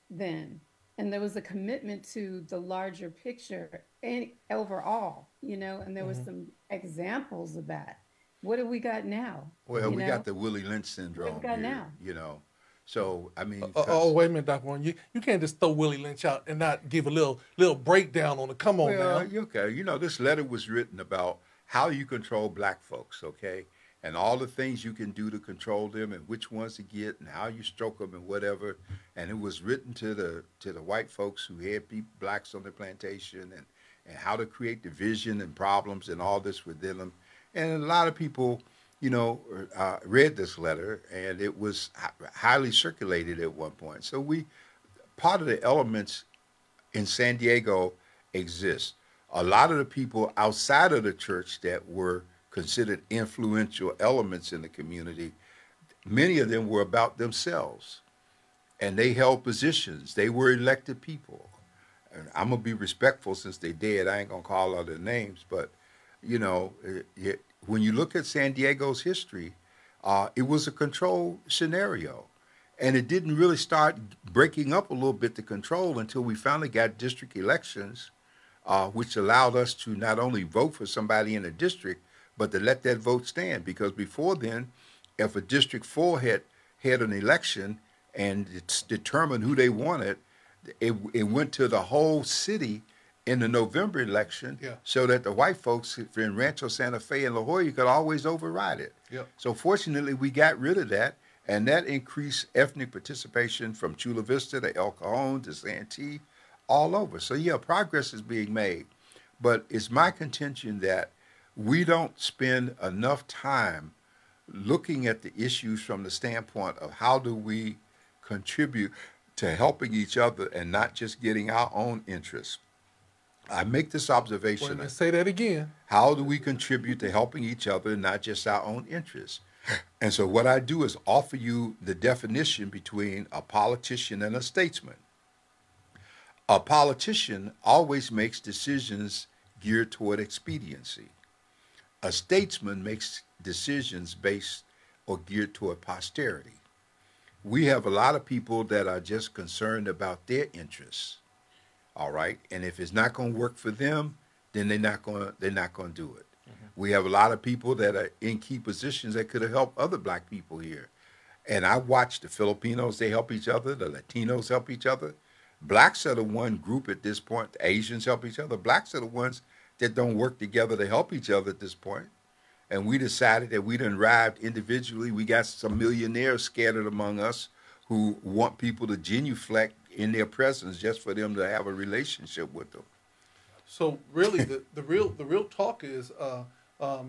then. And there was a commitment to the larger picture and overall, and there was Hmm. some examples of that. What have we got now? Well, You we know, got the Willie Lynch what have we syndrome got here, now? So, I mean, Oh, because, wait a minute, Dr. Warren. You can't just throw Willie Lynch out and not give a little breakdown on it. Come on well, now. okay, this letter was written about how you control black folks, okay? And all the things you can do to control them and which ones to get and how you stroke them and whatever. And it was written to the white folks who had blacks on the plantation and how to create division and problems and all this within them. And a lot of people, read this letter, and it was highly circulated at one point. So part of the elements in San Diego exist. A lot of the people outside of the church that were considered influential elements in the community, many of them were about themselves, and they held positions. They were elected people. And I'm gonna be respectful since they dead. I ain't gonna call out their names, but when you look at San Diego's history, it was a control scenario. And it didn't really start breaking up a little bit the control until we finally got district elections, which allowed us to not only vote for somebody in a district, but to let that vote stand. Because before then, if a District 4 had an election and it's determined who they wanted, it went to the whole city in the November election, Yeah. so that the white folks in Rancho Santa Fe and La Jolla could always override it. Yep. So fortunately, we got rid of that, and that increased ethnic participation from Chula Vista to El Cajon to Santee, all over. So yeah, progress is being made, but it's my contention that we don't spend enough time looking at the issues from the standpoint of how do we contribute to helping each other and not just getting our own interests. I make this Wait a observation: minute, say that again. how do we contribute to helping each other and not just our own interests? And so what I do is offer you the definition between a politician and a statesman. A politician always makes decisions geared toward expediency. A statesman makes decisions based or geared toward posterity. We have a lot of people that are just concerned about their interests. All right, and if it's not going to work for them, then they're not going to do it. We have a lot of people that are in key positions that could have helped other black people here. And I watch the Filipinos, they help each other, the Latinos help each other. Blacks are the one group at this point, the Asians help each other. Blacks are the ones that don't work together to help each other at this point. And we decided that we done arrived individually. We got some millionaires scattered among us who want people to genuflect in their presence just for them to have a relationship with them. So really, the real talk is,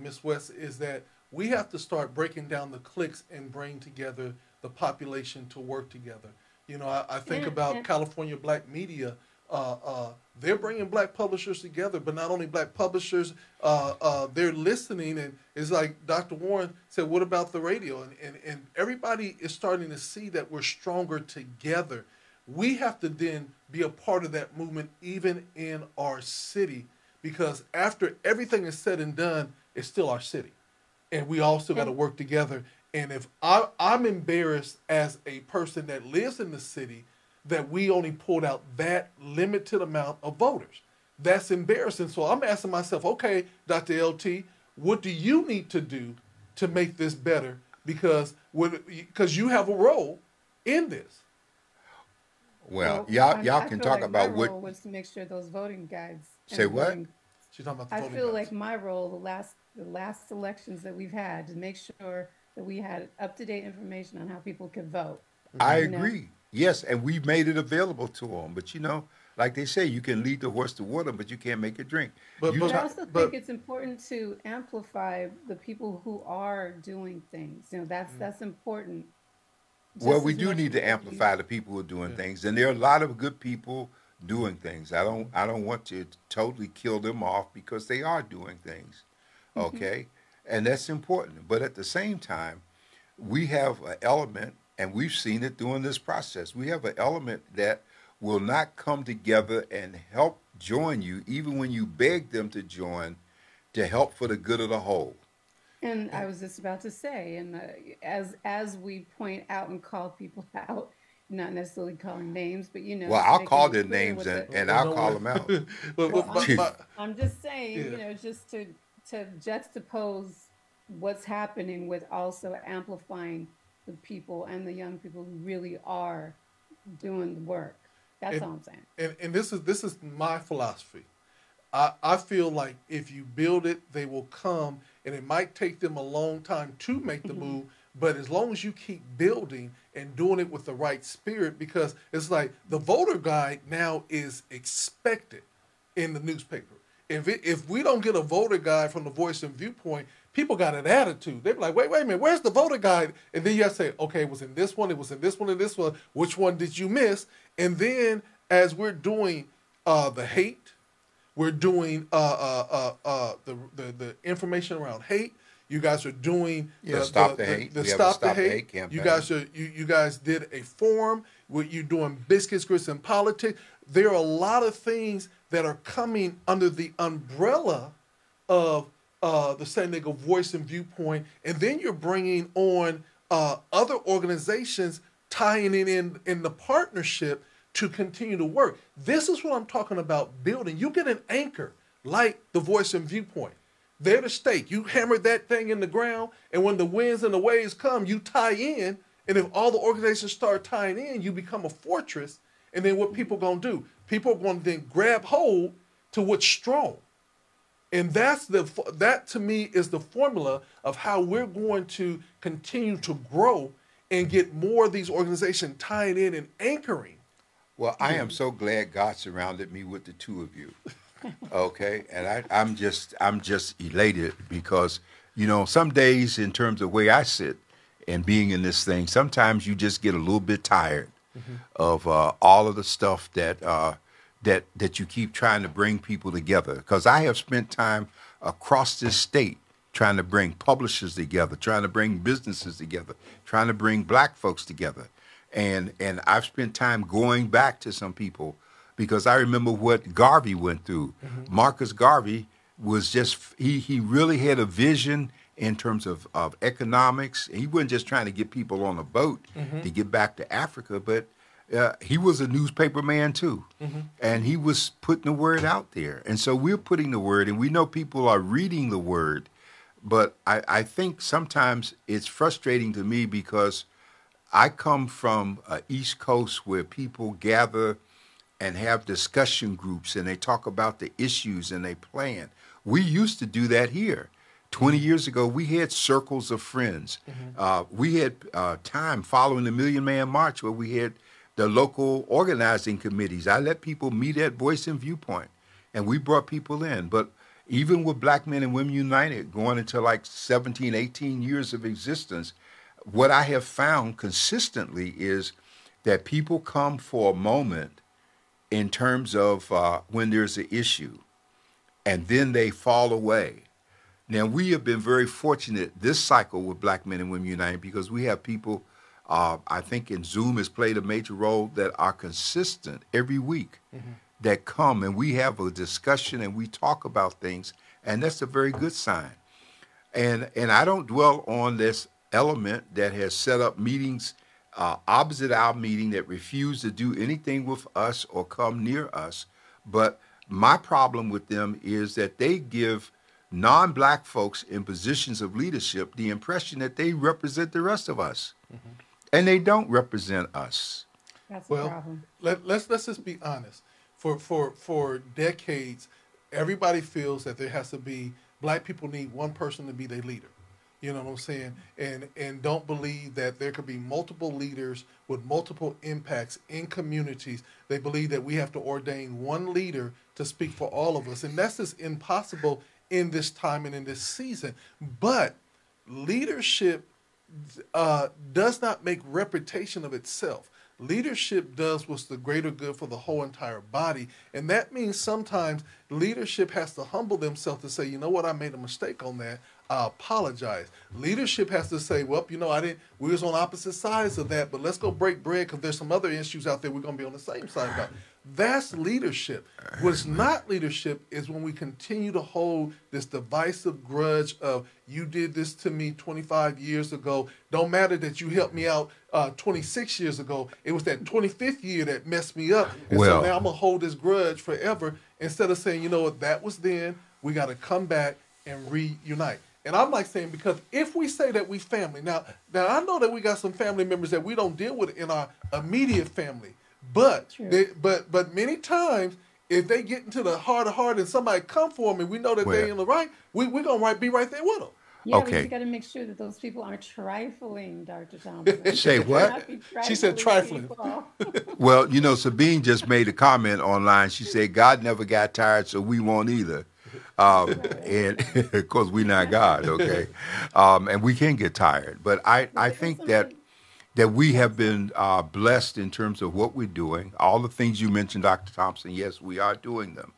Miss West, is that we have to start breaking down the cliques and bring together the population to work together. I think about California Black Media. They're bringing black publishers together, but not only black publishers, they're listening. And it's like Dr. Warren said, what about the radio? And everybody is starting to see that we're stronger together. We have to then be a part of that movement, even in our city, because after everything is said and done, it's still our city. And we all still got to work together. And if I'm embarrassed as a person that lives in the city that we only pulled out that limited amount of voters. That's embarrassing. So I'm asking myself, okay, Dr. LT, what do you need to do to make this better? Because you have a role in this. Well, I y'all can feel talk like about my what. role was to make sure those voting guides. and Say what? voting- She's talking about the I voting feel rights. like my role, the last elections that we've had, to make sure that we had up-to-date information on how people could vote. I You know? agree. Yes, and we've made it available to them. But like they say, you can lead the horse to water, but you can't make it drink. But- You but- But I ta- also but- think it's important to amplify the people who are doing things. That's important. Well, just we as do much need as to we- amplify the people who are doing Yeah. things, and there are a lot of good people doing things. I don't want to totally kill them off because they are doing things, okay, and that's important. But at the same time, we have an element, and we've seen it during this process. We have an element that will not come together and help join you, even when you beg them to join, to help for the good of the whole. And I was just about to say, and as we point out and call people out, not necessarily calling names, but Well, just I'll making call it their clear names what the. and Well, I'll no, call them out. Well, but I'm just saying, yeah. just to juxtapose what's happening with also amplifying the people and the young people who really are doing the work. That's And, all I'm saying. and this is my philosophy. I feel like if you build it, they will come, and it might take them a long time to make the move. But as long as you keep building and doing it with the right spirit, because it's like the voter guide now is expected in the newspaper. If we don't get a voter guide from the Voice and Viewpoint, people got an attitude. They're like, wait a minute, where's the voter guide? And then you have to say, okay, it was in this one, it was in this one, and this one. Which one did you miss? And then as we're doing the hate, we're doing the information around hate. You guys are doing Stop the hate. The We have a stop the Stop the hate. Hate campaign. You guys did a forum where you're doing biscuits, grits, and politics. There are a lot of things that are coming under the umbrella of the San Diego Voice and Viewpoint, and then you're bringing on other organizations tying it in the partnership to continue to work. This is what I'm talking about building. You get an anchor like the Voice and Viewpoint. They're the stake. You hammer that thing in the ground, and when the winds and the waves come, you tie in. And if all the organizations start tying in, you become a fortress. And then what people going to do? People are going to then grab hold to what's strong. And that to me is the formula of how we're going to continue to grow and get more of these organizations tying in and anchoring. Well, I am so glad God surrounded me with the two of you. Okay, and I'm just elated because some days in terms of where I sit and being in this thing, sometimes you just get a little bit tired of all of the stuff that you keep trying to bring people together. Because I have spent time across this state trying to bring publishers together, trying to bring businesses together, trying to bring black folks together. And I've spent time going back to some people because I remember what Garvey went through. Marcus Garvey was he really had a vision in terms of economics. He wasn't just trying to get people on a boat to get back to Africa, but he was a newspaper man too. And he was putting the word out there. And so we're putting the word, and we know people are reading the word. But I think sometimes it's frustrating to me because I come from East Coast where people gather and have discussion groups and they talk about the issues and they plan. We used to do that here. 20 years ago, we had circles of friends. We had time following the Million Man March where we had the local organizing committees. I let people meet at Voice and Viewpoint, and we brought people in. But even with Black Men and Women United going into like 17, 18 years of existence, what I have found consistently is that people come for a moment in terms of when there's an issue, and then they fall away. Now, we have been very fortunate this cycle with Black Men and Women United because we have people, I think in Zoom has played a major role, that are consistent every week that come, and we have a discussion and we talk about things, and that's a very good sign. And I don't dwell on this element that has set up meetings opposite our meeting that refuse to do anything with us or come near us. But my problem with them is that they give non-black folks in positions of leadership the impression that they represent the rest of us. And they don't represent us. That's a Well, problem. let's just be honest. For decades, everybody feels that there has to be, black people need one person to be their leader. You know what I'm saying? And don't believe that there could be multiple leaders with multiple impacts in communities. They believe that we have to ordain one leader to speak for all of us. And that's just impossible in this time and in this season. But leadership does not make reputation of itself. leadership does what's the greater good for the whole entire body. And that means sometimes leadership has to humble themselves to say, you know what, I made a mistake on that. I apologize. Leadership has to say, well, you know, we was on opposite sides of that, but let's go break bread because there's some other issues out there we're going to be on the same side about. That's leadership. What's not leadership is when we continue to hold this divisive grudge of, you did this to me 25 years ago. Don't matter that you helped me out 26 years ago. It was that 25th year that messed me up. And so now I'm going to hold this grudge forever, instead of saying, you know what, that was then. We got to come back and reunite. And I'm like saying, because if we say that we family, now I know that we got some family members that we don't deal with in our immediate family, but but many times if they get into the heart of heart and somebody come for them and we know that they're in the right, we're gonna be right there with them. Yeah, Okay. but you got to make sure that those people aren't trifling, Dr. Thompson. Say what? She said trifling. Well, you know, Sabine just made a comment online. She said, God never got tired, so we won't either. And of course, we're not God, okay? And we can get tired. But I think that we have been blessed in terms of what we're doing. All the things you mentioned, Dr. Thompson, yes, we are doing them.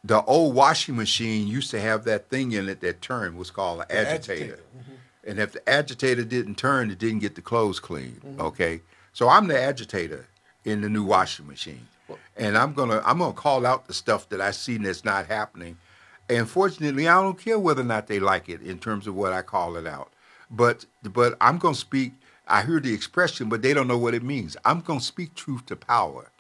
The old washing machine used to have that thing in it that turned, was called an agitator. Mm-hmm. And if the agitator didn't turn, it didn't get the clothes clean, okay? So I'm the agitator in the new washing machine. And I'm gonna call out the stuff that I see that's not happening. And fortunately, I don't care whether or not they like it in terms of what I call it out. But I'm gonna speak. I hear the expression, but they don't know what it means. I'm gonna speak truth to power,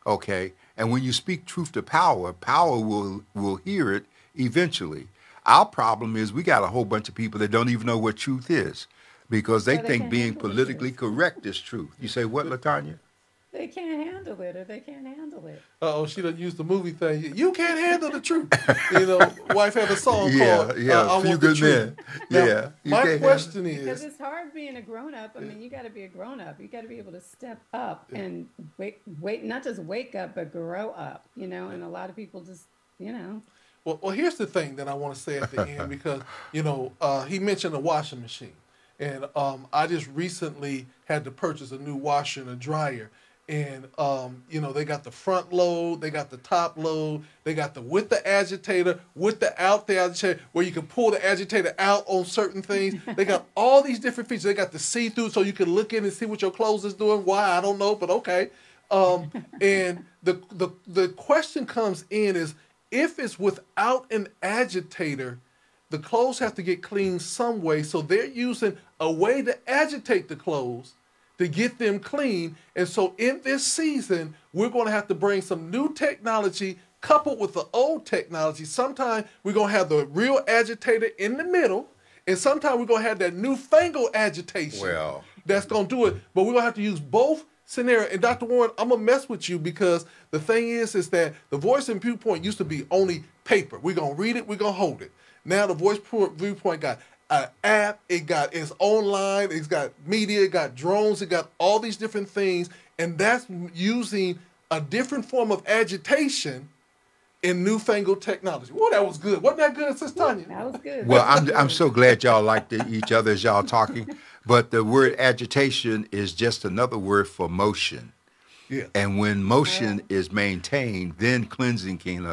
okay? And when you speak truth to power, power will hear it eventually. Our problem is we got a whole bunch of people that don't even know what truth is, because they think being politically correct is truth. You say what, LaTanya? They can't handle it, or they can't handle it. She done used the movie thing. You can't handle the truth. You know, wife had a song called I Few Want the Good Truth. Men. Now, my question is, because it's hard being a grown up. I mean, you got to be a grown up. You got to be able to step up and wait, not just wake up, but grow up. You know, and a lot of people just, you know. Well, here's the thing that I want to say at the end, because you know he mentioned a washing machine, and I just recently had to purchase a new washer and a dryer. And, you know, they got the front load, they got the top load, they got with the agitator, without the agitator, where you can pull the agitator out on certain things. They got all these different features. They got the see-through so you can look in and see what your clothes is doing. Why, I don't know, but okay. And the question comes in is, if it's without an agitator, the clothes have to get cleaned some way. So they're using a way to agitate the clothes to get them clean. And so in this season, we're going to have to bring some new technology coupled with the old technology. Sometimes we're going to have the real agitator in the middle, and sometimes we're going to have that newfangled agitation that's going to do it. But we're going to have to use both scenarios. And Dr. Warren, I'm going to mess with you, because the thing is that the Voice and Viewpoint used to be only paper. We're going to read it, we're going to hold it. Now the Voice Viewpoint got an app, it's online, it's got media, it got drones, it got all these different things, and that's using a different form of agitation in newfangled technology. Whoa, that was good. Wasn't that good, Sister Tanya? That was good. Well, I'm so glad y'all like each other as y'all talking, but the word agitation is just another word for motion. Yeah. And when motion is maintained, then cleansing can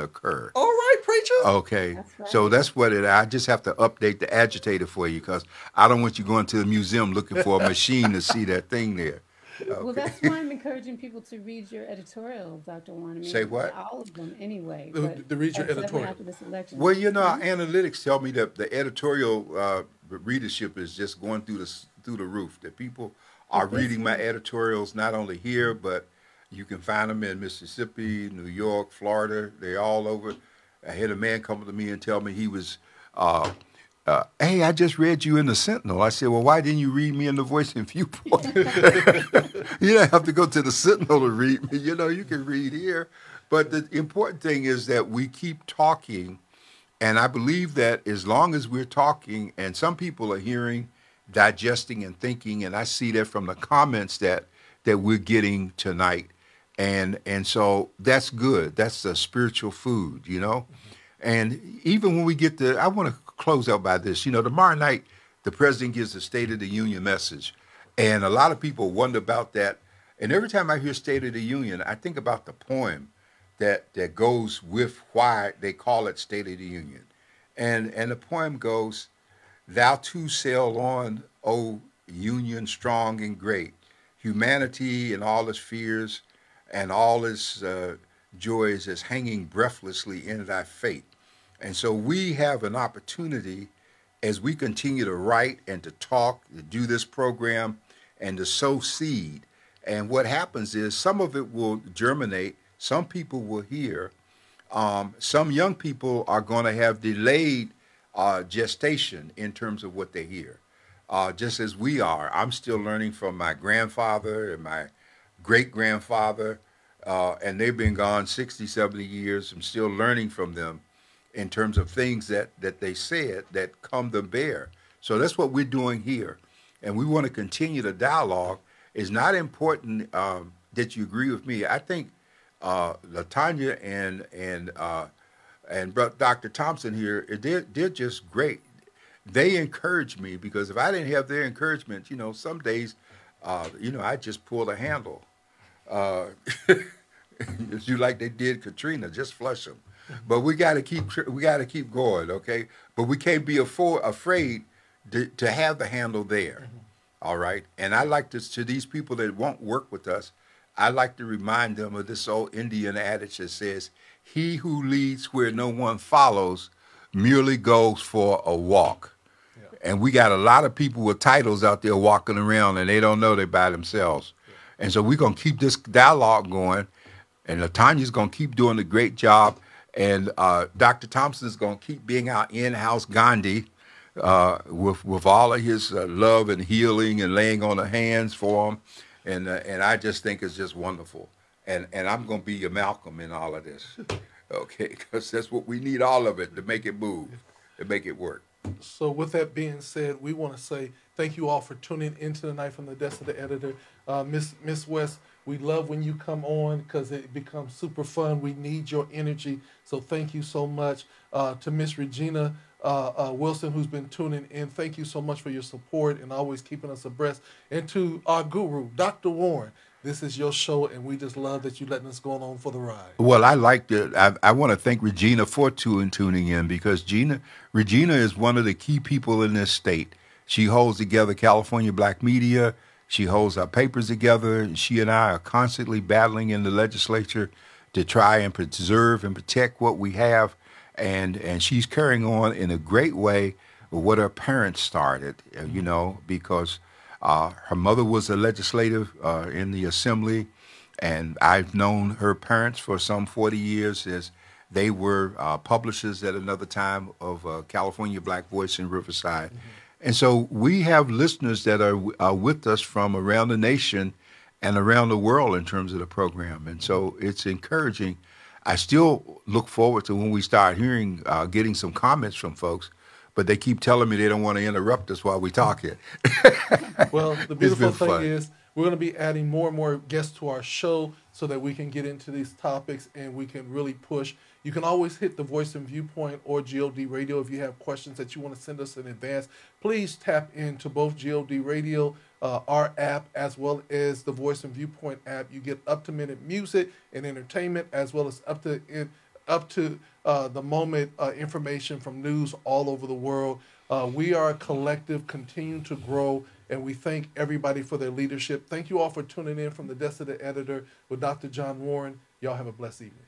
occur. All right, preacher. Okay, That's right. so that's what I just have to update the agitator for you, because I don't want you going to the museum looking for a machine to see that thing there. Okay. Well, that's why I'm encouraging people to read your editorial, Dr. Warren. I mean, Say what? all of them anyway. To read your editorial. After this election. Well, you know, our analytics tell me that the editorial readership is just going through the roof. That people are reading my editorials not only here, but you can find them in Mississippi, New York, Florida. They're all over. I had a man come to me and tell me he was, hey, I just read you in the Sentinel. I said, well, why didn't you read me in the Voice and Viewpoint? You don't have to go to the Sentinel to read me. You know, you can read here. But the important thing is that we keep talking. And I believe that as long as we're talking, and some people are hearing, digesting, and thinking, and I see that from the comments that we're getting tonight. And so that's good. That's the spiritual food, you know. And even when we get I want to close out by this. You know, tomorrow night, the president gives the State of the Union message. And a lot of people wonder about that. And every time I hear State of the Union, I think about the poem that goes with why they call it State of the Union. And the poem goes, Thou too sail on, O Union strong and great. Humanity and all its fears and all its joys is hanging breathlessly in thy fate. And so we have an opportunity as we continue to write and to talk, to do this program, and to sow seed. And what happens is some of it will germinate, some people will hear, some young people are going to have delayed gestation in terms of what they hear, just as we are. I'm still learning from my grandfather and my great grandfather, and they've been gone 60, 70 years. I'm still learning from them in terms of things that they said that come to bear. So that's what we're doing here. And we want to continue the dialogue. It's not important that you agree with me. I think LaTanya and Dr. Thompson here, they're just great. They encourage me because if I didn't have their encouragement, some days, I just pull the handle. You like they did Katrina, just flush them. But we got to keep going, okay? But we can't be afraid to have the handle there, all right? And I like to these people that won't work with us, I like to remind them of this old Indian adage that says, "He who leads where no one follows merely goes for a walk." Yeah. And we got a lot of people with titles out there walking around, and they don't know they're by themselves. Yeah. And so we're going to keep this dialogue going, and LaTanya's going to keep doing a great job. And Dr. Thompson is going to keep being our in-house Gandhi with all of his love and healing and laying on the hands for him. And I just think it's just wonderful. And I'm going to be your Malcolm in all of this, okay? Because that's what we need, all of it, to make it move, to make it work. So with that being said, we want to say thank you all for tuning into tonight from the desk of the editor. Miss West, we love when you come on because it becomes super fun. We need your energy. So thank you so much. To Miss Regina Wilson, who's been tuning in, thank you so much for your support and always keeping us abreast. And to our guru, Dr. Warren, this is your show, and we just love that you're letting us go on for the ride. Well, I like it. I want to thank Regina for tuning in because Regina is one of the key people in this state. She holds together California Black Media. She holds our papers together. She and I are constantly battling in the legislature to try and preserve and protect what we have. And she's carrying on in a great way with what her parents started, because her mother was a legislative in the assembly, and I've known her parents for some 40 years as they were publishers at another time of California Black Voice in Riverside. Mm-hmm. And so we have listeners that are with us from around the nation and around the world in terms of the program. And so it's encouraging. I still look forward to when we start hearing, getting some comments from folks, but they keep telling me they don't want to interrupt us while we talk here. Well, the beautiful thing is we're going to be adding more and more guests to our show so that we can get into these topics and we can really push. You can always hit the Voice and Viewpoint or GOD Radio if you have questions that you want to send us in advance. Please tap into both GOD Radio, our app, as well as the Voice and Viewpoint app. You get up-to-minute music and entertainment, as well as up to the moment information from news all over the world. We are a collective, continue to grow, and we thank everybody for their leadership. Thank you all for tuning in from the desk of the editor with Dr. John Warren. Y'all have a blessed evening.